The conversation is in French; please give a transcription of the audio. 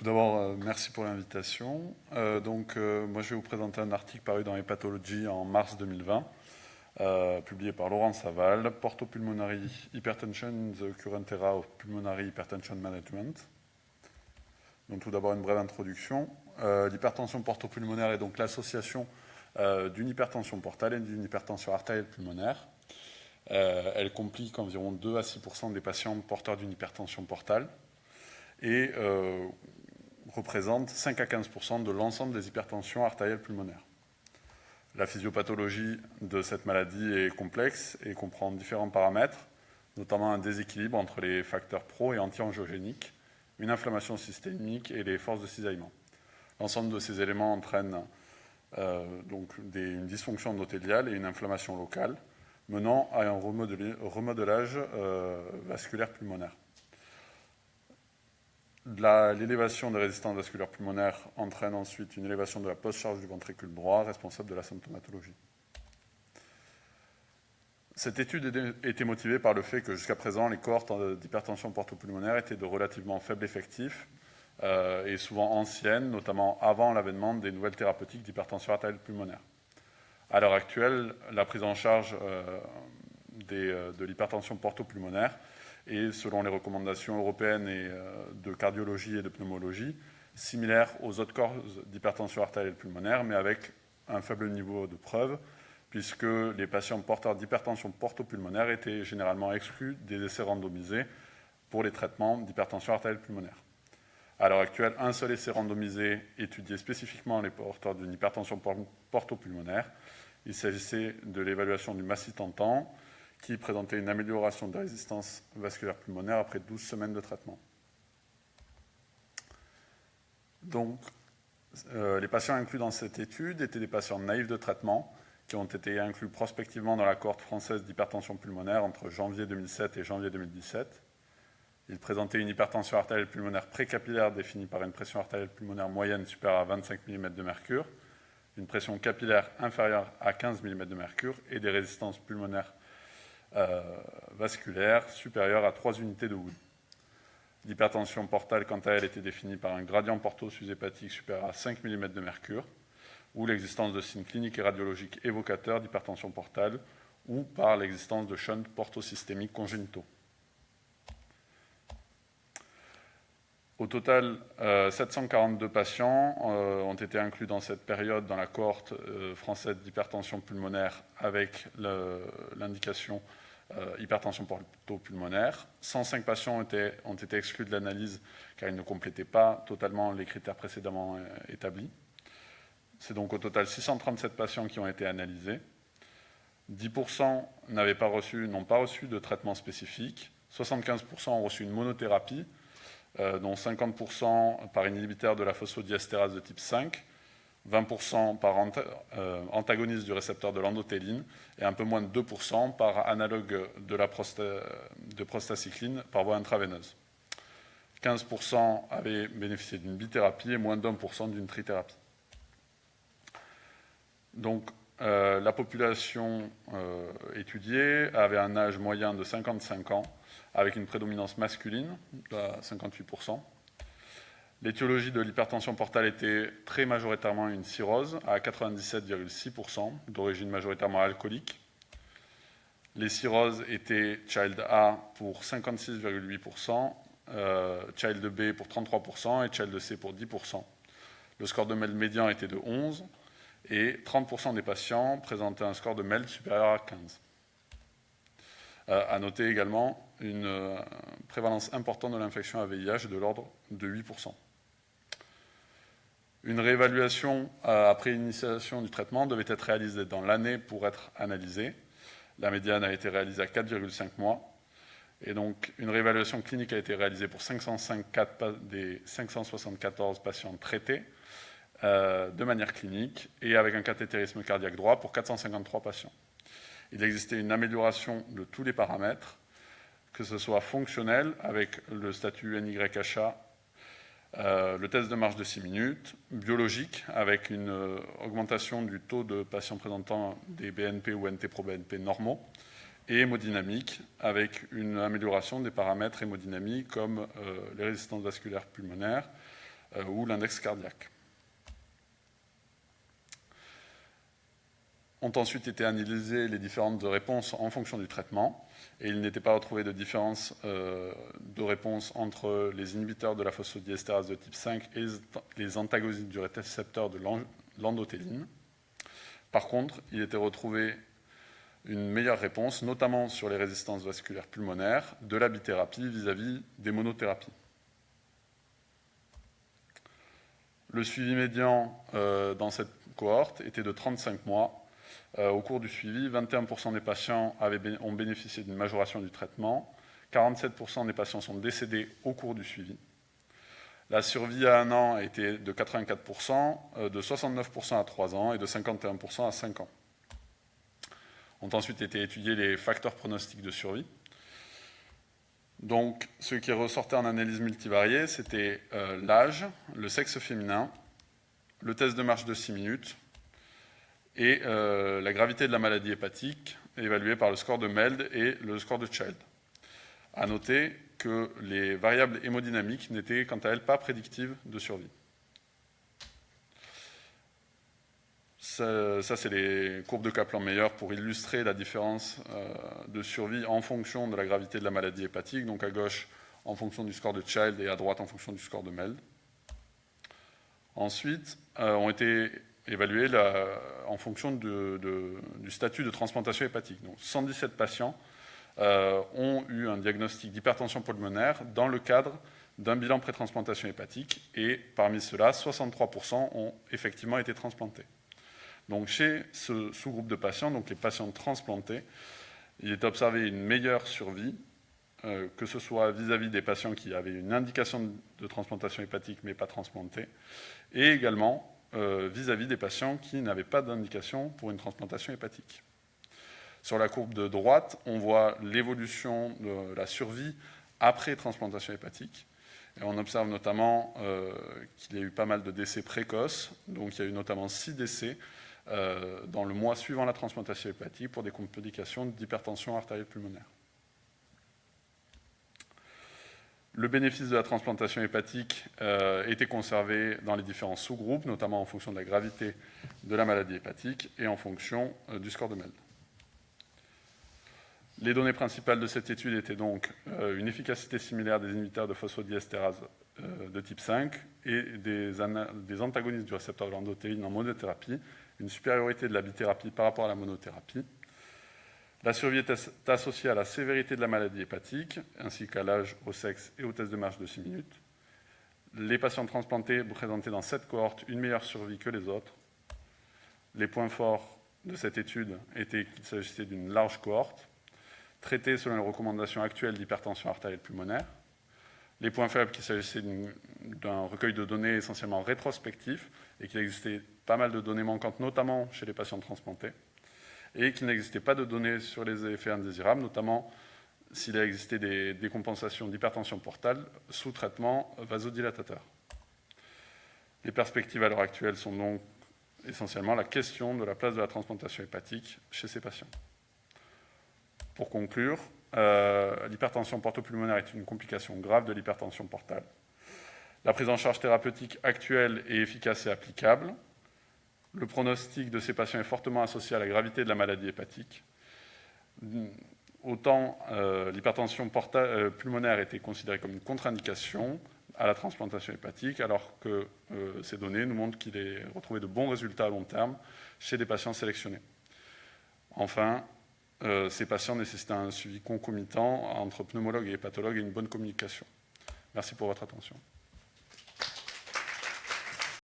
Tout d'abord, merci pour l'invitation. Moi, je vais vous présenter un article paru dans Hepatology en mars 2020, publié par Laurent Saval, Portopulmonary Hypertension in the Current Era of Pulmonary Hypertension Management. Donc, tout d'abord, une brève introduction. L'hypertension portopulmonaire est donc l'association d'une hypertension portale et d'une hypertension artérielle pulmonaire. Elle complique environ 2 à 6% des patients porteurs d'une hypertension portale et représente 5 à 15% de l'ensemble des hypertensions artérielles pulmonaires. La physiopathologie de cette maladie est complexe et comprend différents paramètres, notamment un déséquilibre entre les facteurs pro- et anti-angiogéniques, une inflammation systémique et les forces de cisaillement. L'ensemble de ces éléments entraîne une dysfonction endothéliale et une inflammation locale, menant à un remodelage vasculaire pulmonaire. L'élévation des résistances vasculaires pulmonaires entraîne ensuite une élévation de la post-charge du ventricule droit, responsable de la symptomatologie. Cette étude était motivée par le fait que jusqu'à présent, les cohortes d'hypertension portopulmonaire étaient de relativement faible effectif et souvent anciennes, notamment avant l'avènement des nouvelles thérapeutiques d'hypertension artérielle pulmonaire. À l'heure actuelle, la prise en charge de l'hypertension portopulmonaire et selon les recommandations européennes et de cardiologie et de pneumologie, similaires aux autres causes d'hypertension artérielle pulmonaire, mais avec un faible niveau de preuve, puisque les patients porteurs d'hypertension portopulmonaire étaient généralement exclus des essais randomisés pour les traitements d'hypertension artérielle pulmonaire. À l'heure actuelle, un seul essai randomisé étudiait spécifiquement les porteurs d'une hypertension portopulmonaire. Il s'agissait de l'évaluation du massitentan, qui présentait une amélioration de la résistance vasculaire pulmonaire après 12 semaines de traitement. Donc, les patients inclus dans cette étude étaient des patients naïfs de traitement qui ont été inclus prospectivement dans la cohorte française d'hypertension pulmonaire entre janvier 2007 et janvier 2017. Ils présentaient une hypertension artérielle pulmonaire précapillaire définie par une pression artérielle pulmonaire moyenne supérieure à 25 mm de mercure, une pression capillaire inférieure à 15 mm de mercure et des résistances pulmonaires vasculaire supérieure à 3 unités de Wood. L'hypertension portale, quant à elle, était définie par un gradient porto-sushépatique supérieur à 5 mm de mercure, ou l'existence de signes cliniques et radiologiques évocateurs d'hypertension portale, ou par l'existence de shunts portosystémiques congénitaux. Au total, 742 patients ont été inclus dans cette période dans la cohorte française d'hypertension pulmonaire avec l'indication hypertension portopulmonaire. 105 patients ont été exclus de l'analyse car ils ne complétaient pas totalement les critères précédemment établis. C'est donc au total 637 patients qui ont été analysés. 10% n'ont pas reçu de traitement spécifique. 75% ont reçu une monothérapie, dont 50% par inhibiteur de la phosphodiestérase de type 5, 20% par antagoniste du récepteur de l'endothéline et un peu moins de 2% par analogue de prostacycline par voie intraveineuse. 15% avaient bénéficié d'une bithérapie et moins de 1% d'une trithérapie. Donc, la population étudiée avait un âge moyen de 55 ans, avec une prédominance masculine de 58%. L'étiologie de l'hypertension portale était très majoritairement une cirrhose à 97,6%, d'origine majoritairement alcoolique. Les cirrhoses étaient Child A pour 56,8%, Child B pour 33% et Child C pour 10%. Le score de MELD médian était de 11 et 30% des patients présentaient un score de MELD supérieur à 15. À noter également une prévalence importante de l'infection à VIH de l'ordre de 8%. Une réévaluation après initiation du traitement devait être réalisée dans l'année pour être analysée. La médiane a été réalisée à 4,5 mois. Et donc, une réévaluation clinique a été réalisée pour 554 des 574 patients traités de manière clinique et avec un cathétérisme cardiaque droit pour 453 patients. Il existait une amélioration de tous les paramètres, que ce soit fonctionnel avec le statut NYHA, le test de marche de 6 minutes, biologique avec une augmentation du taux de patients présentant des BNP ou NT-proBNP normaux, et hémodynamique avec une amélioration des paramètres hémodynamiques comme les résistances vasculaires pulmonaires, ou l'index cardiaque. Ont ensuite été analysées les différentes réponses en fonction du traitement, et il n'était pas retrouvé de différence de réponse entre les inhibiteurs de la phosphodiestérase de type 5 et les antagonistes du récepteur de l'endothéline. Par contre, il était retrouvé une meilleure réponse, notamment sur les résistances vasculaires pulmonaires, de la bithérapie vis-à-vis des monothérapies. Le suivi médian dans cette cohorte était de 35 mois. Au cours du suivi, 21% des patients ont bénéficié d'une majoration du traitement, 47% des patients sont décédés au cours du suivi. La survie à 1 an a été de 84%, de 69% à 3 ans et de 51% à 5 ans. Ont ensuite été étudiés les facteurs pronostiques de survie. Donc, ce qui ressortait en analyse multivariée, c'était l'âge, le sexe féminin, le test de marche de 6 minutes et la gravité de la maladie hépatique évaluée par le score de MELD et le score de Child. À noter que les variables hémodynamiques n'étaient quant à elles pas prédictives de survie. Ça c'est les courbes de Kaplan-Meier pour illustrer la différence de survie en fonction de la gravité de la maladie hépatique, donc à gauche en fonction du score de Child et à droite en fonction du score de MELD. Ensuite, ont été évalués en fonction du statut de transplantation hépatique. Donc 117 patients ont eu un diagnostic d'hypertension pulmonaire dans le cadre d'un bilan pré-transplantation hépatique, et parmi ceux-là, 63% ont effectivement été transplantés. Donc chez ce sous-groupe de patients, donc les patients transplantés, il est observé une meilleure survie, que ce soit vis-à-vis des patients qui avaient une indication de transplantation hépatique mais pas transplantés, et également vis-à-vis des patients qui n'avaient pas d'indication pour une transplantation hépatique. Sur la courbe de droite, on voit l'évolution de la survie après transplantation hépatique. Et on observe notamment qu'il y a eu pas mal de décès précoces. Donc il y a eu notamment 6 décès dans le mois suivant la transplantation hépatique pour des complications d'hypertension artérielle pulmonaire. Le bénéfice de la transplantation hépatique était conservé dans les différents sous-groupes, notamment en fonction de la gravité de la maladie hépatique et en fonction du score de MELD. Les données principales de cette étude étaient donc une efficacité similaire des inhibiteurs de phosphodiestérase de type 5 et des antagonistes du récepteur de l'endothéline en monothérapie, une supériorité de la bithérapie par rapport à la monothérapie. La survie est associée à la sévérité de la maladie hépatique, ainsi qu'à l'âge, au sexe et au test de marche de 6 minutes. Les patients transplantés présentaient dans cette cohorte une meilleure survie que les autres. Les points forts de cette étude étaient qu'il s'agissait d'une large cohorte, traitée selon les recommandations actuelles d'hypertension artérielle pulmonaire. Les points faibles, qu'il s'agissait d'un recueil de données essentiellement rétrospectif et qu'il existait pas mal de données manquantes, notamment chez les patients transplantés, et qu'il n'existait pas de données sur les effets indésirables, notamment s'il a existé des décompensations d'hypertension portale sous traitement vasodilatateur. Les perspectives à l'heure actuelle sont donc essentiellement la question de la place de la transplantation hépatique chez ces patients. Pour conclure, l'hypertension portopulmonaire est une complication grave de l'hypertension portale. La prise en charge thérapeutique actuelle est efficace et applicable. Le pronostic de ces patients est fortement associé à la gravité de la maladie hépatique. Autant l'hypertension pulmonaire était considérée comme une contre-indication à la transplantation hépatique, alors que ces données nous montrent qu'il est retrouvé de bons résultats à long terme chez des patients sélectionnés. Enfin, ces patients nécessitent un suivi concomitant entre pneumologue et hépatologue et une bonne communication. Merci pour votre attention.